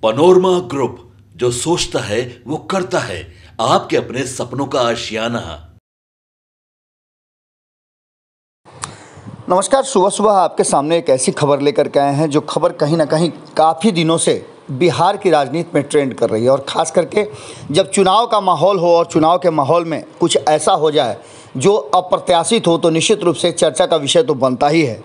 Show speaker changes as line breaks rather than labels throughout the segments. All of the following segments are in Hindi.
पनोरमा ग्रुप, जो सोचता है वो करता है। आपके अपने सपनों का आशियाना।
नमस्कार। सुबह सुबह आपके सामने एक ऐसी खबर लेकर के आए हैं जो खबर कहीं ना कहीं काफ़ी दिनों से बिहार की राजनीति में ट्रेंड कर रही है, और ख़ास करके जब चुनाव का माहौल हो और चुनाव के माहौल में कुछ ऐसा हो जाए जो अप्रत्याशित हो तो निश्चित रूप से चर्चा का विषय तो बनता ही है।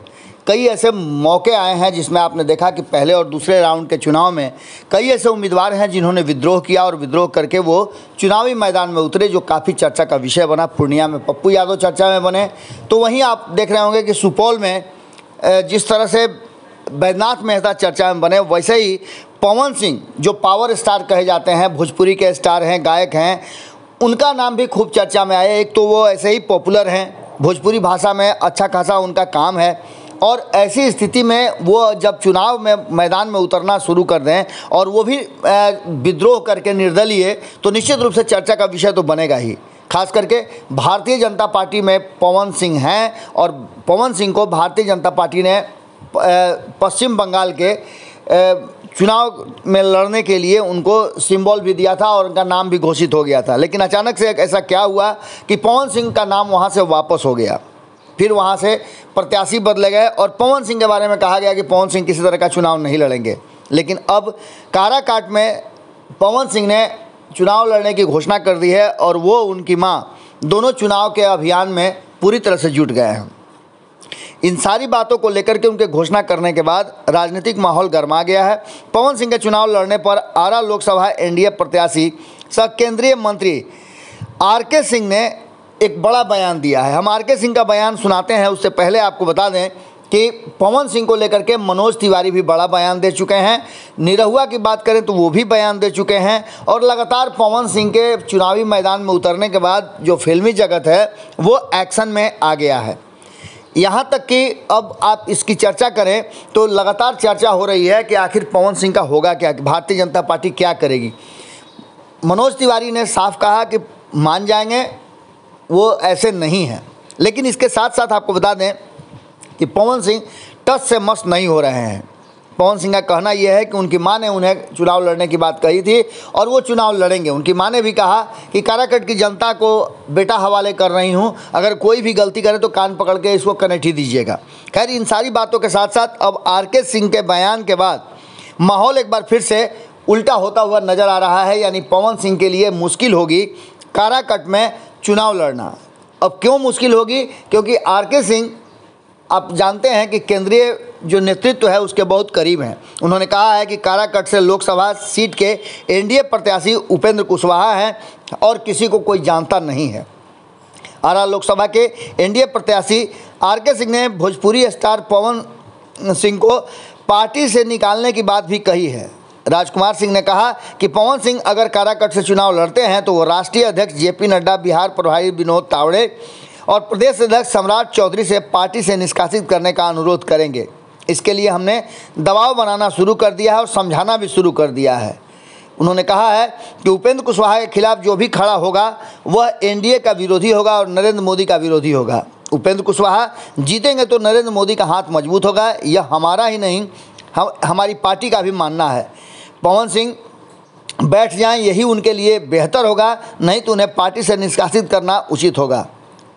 कई ऐसे मौके आए हैं जिसमें आपने देखा कि पहले और दूसरे राउंड के चुनाव में कई ऐसे उम्मीदवार हैं जिन्होंने विद्रोह किया और विद्रोह करके वो चुनावी मैदान में उतरे, जो काफ़ी चर्चा का विषय बना। पूर्णिया में पप्पू यादव चर्चा में बने, तो वहीं आप देख रहे होंगे कि सुपौल में जिस तरह से बैद्यनाथ मेहता चर्चा में बने, वैसे ही पवन सिंह जो पावर स्टार कहे जाते हैं, भोजपुरी के स्टार हैं, गायक हैं, उनका नाम भी खूब चर्चा में आया। एक तो वो ऐसे ही पॉपुलर हैं, भोजपुरी भाषा में अच्छा खासा उनका काम है, और ऐसी स्थिति में वो जब चुनाव में मैदान में उतरना शुरू कर दें और वो भी विद्रोह करके निर्दलीय, तो निश्चित रूप से चर्चा का विषय तो बनेगा ही। खास करके भारतीय जनता पार्टी में पवन सिंह हैं, और पवन सिंह को भारतीय जनता पार्टी ने पश्चिम बंगाल के चुनाव में लड़ने के लिए उनको सिंबल भी दिया था और उनका नाम भी घोषित हो गया था। लेकिन अचानक से ऐसा क्या हुआ कि पवन सिंह का नाम वहाँ से वापस हो गया, फिर वहाँ से प्रत्याशी बदले गए और पवन सिंह के बारे में कहा गया कि पवन सिंह किसी तरह का चुनाव नहीं लड़ेंगे। लेकिन अब काराकाट में पवन सिंह ने चुनाव लड़ने की घोषणा कर दी है, और वो उनकी मां दोनों चुनाव के अभियान में पूरी तरह से जुट गए हैं। इन सारी बातों को लेकर के उनके घोषणा करने के बाद राजनीतिक माहौल गर्मा गया है। पवन सिंह के चुनाव लड़ने पर आरा लोकसभा एनडीए प्रत्याशी सह केंद्रीय मंत्री आर.के. सिंह ने एक बड़ा बयान दिया है। हम आर.के. सिंह का बयान सुनाते हैं, उससे पहले आपको बता दें कि पवन सिंह को लेकर के मनोज तिवारी भी बड़ा बयान दे चुके हैं। निरहुआ की बात करें तो वो भी बयान दे चुके हैं, और लगातार पवन सिंह के चुनावी मैदान में उतरने के बाद जो फिल्मी जगत है वो एक्शन में आ गया है। यहाँ तक कि अब आप इसकी चर्चा करें तो लगातार चर्चा हो रही है कि आखिर पवन सिंह का होगा क्या, कि भारतीय जनता पार्टी क्या करेगी। मनोज तिवारी ने साफ कहा कि मान जाएंगे, वो ऐसे नहीं हैं। लेकिन इसके साथ साथ आपको बता दें कि पवन सिंह टस से मस नहीं हो रहे हैं। पवन सिंह का कहना यह है कि उनकी मां ने उन्हें चुनाव लड़ने की बात कही थी और वो चुनाव लड़ेंगे। उनकी मां ने भी कहा कि काराकट की जनता को बेटा हवाले कर रही हूं, अगर कोई भी गलती करे तो कान पकड़ के इसको कनेठी दीजिएगा। खैर, इन सारी बातों के साथ साथ अब आर.के. सिंह के बयान के बाद माहौल एक बार फिर से उल्टा होता हुआ नज़र आ रहा है। यानी पवन सिंह के लिए मुश्किल होगी काराकट में चुनाव लड़ना। अब क्यों मुश्किल होगी? क्योंकि आर.के. सिंह आप जानते हैं कि केंद्रीय जो नेतृत्व है उसके बहुत करीब हैं। उन्होंने कहा है कि काराकट से लोकसभा सीट के एनडीए प्रत्याशी उपेंद्र कुशवाहा हैं और किसी को कोई जानता नहीं है। आरा लोकसभा के एनडीए प्रत्याशी आर.के. सिंह ने भोजपुरी स्टार पवन सिंह को पार्टी से निकालने की बात भी कही है। राजकुमार सिंह ने कहा कि पवन सिंह अगर काराकट से चुनाव लड़ते हैं तो वो राष्ट्रीय अध्यक्ष जेपी नड्डा, बिहार प्रभारी विनोद तावड़े और प्रदेश अध्यक्ष सम्राट चौधरी से पार्टी से निष्कासित करने का अनुरोध करेंगे। इसके लिए हमने दबाव बनाना शुरू कर दिया है और समझाना भी शुरू कर दिया है। उन्होंने कहा है कि उपेंद्र कुशवाहा के खिलाफ जो भी खड़ा होगा वह एनडीए का विरोधी होगा और नरेंद्र मोदी का विरोधी होगा। उपेंद्र कुशवाहा जीतेंगे तो नरेंद्र मोदी का हाथ मजबूत होगा। यह हमारा ही नहीं, हमारी पार्टी का भी मानना है। पवन सिंह बैठ जाएं, यही उनके लिए बेहतर होगा, नहीं तो उन्हें पार्टी से निष्कासित करना उचित होगा।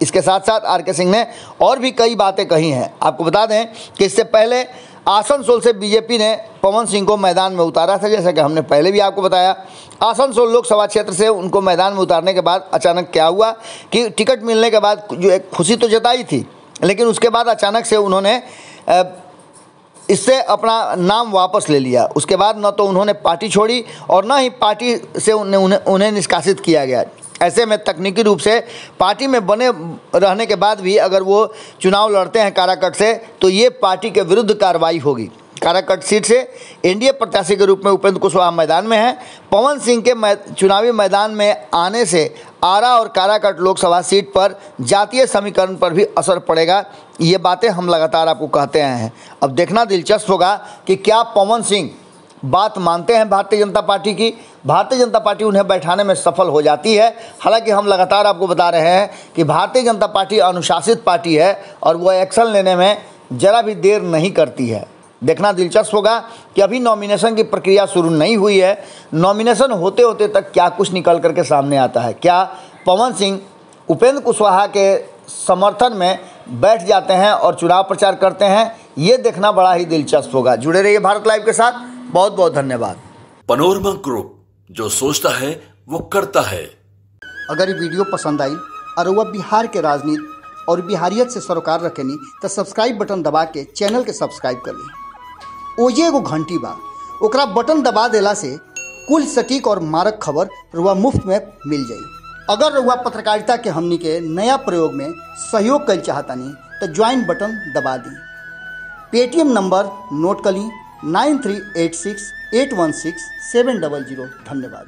इसके साथ साथ आर.के. सिंह ने और भी कई बातें कही हैं। आपको बता दें कि इससे पहले आसनसोल से बीजेपी ने पवन सिंह को मैदान में उतारा था, जैसा कि हमने पहले भी आपको बताया। आसनसोल लोकसभा क्षेत्र से उनको मैदान में उतारने के बाद अचानक क्या हुआ कि टिकट मिलने के बाद जो एक खुशी तो जताई थी, लेकिन उसके बाद अचानक से उन्होंने इससे अपना नाम वापस ले लिया। उसके बाद न तो उन्होंने पार्टी छोड़ी और न ही पार्टी से उन्हें निष्कासित किया गया। ऐसे में तकनीकी रूप से पार्टी में बने रहने के बाद भी अगर वो चुनाव लड़ते हैं काराकट से तो ये पार्टी के विरुद्ध कार्रवाई होगी। काराकट सीट से एनडीए प्रत्याशी के रूप में उपेंद्र कुशवाहा मैदान में हैं। पवन सिंह के चुनावी मैदान में आने से आरा और काराकट लोकसभा सीट पर जातीय समीकरण पर भी असर पड़ेगा। ये बातें हम लगातार आपको कहते आए हैं। अब देखना दिलचस्प होगा कि क्या पवन सिंह बात मानते हैं भारतीय जनता पार्टी की, भारतीय जनता पार्टी उन्हें बैठाने में सफल हो जाती है। हालांकि हम लगातार आपको बता रहे हैं कि भारतीय जनता पार्टी अनुशासित पार्टी है और वो एक्शन लेने में ज़रा भी देर नहीं करती है। देखना दिलचस्प होगा कि अभी नॉमिनेशन की प्रक्रिया शुरू नहीं हुई है, नॉमिनेशन होते होते तक क्या कुछ निकल करके सामने आता है। क्या पवन सिंह उपेंद्र कुशवाहा के समर्थन में बैठ जाते हैं और चुनाव प्रचार करते हैं, ये देखना बड़ा ही दिलचस्प होगा। जुड़े रहिए भारत लाइव के साथ। बहुत बहुत धन्यवाद।
पनोरमा ग्रुप, जो सोचता है वो करता है।
अगर ये वीडियो पसंद आई और वह बिहार के राजनीति और बिहारियत से सरोकार रखेनी तो सब्सक्राइब बटन दबा के चैनल के सब्सक्राइब कर ली। ओजे एगो घंटी बा, ओकरा बटन दबा देला से कुल सटीक और मारक खबर रुआ मुफ्त में मिल जाई। अगर रुआ पत्रकारिता के हमनी के नया प्रयोग में सहयोग कर चाहतानी तो ज्वाइन बटन दबा दी। पेटीएम नंबर नोट कर ली 9386816700। धन्यवाद।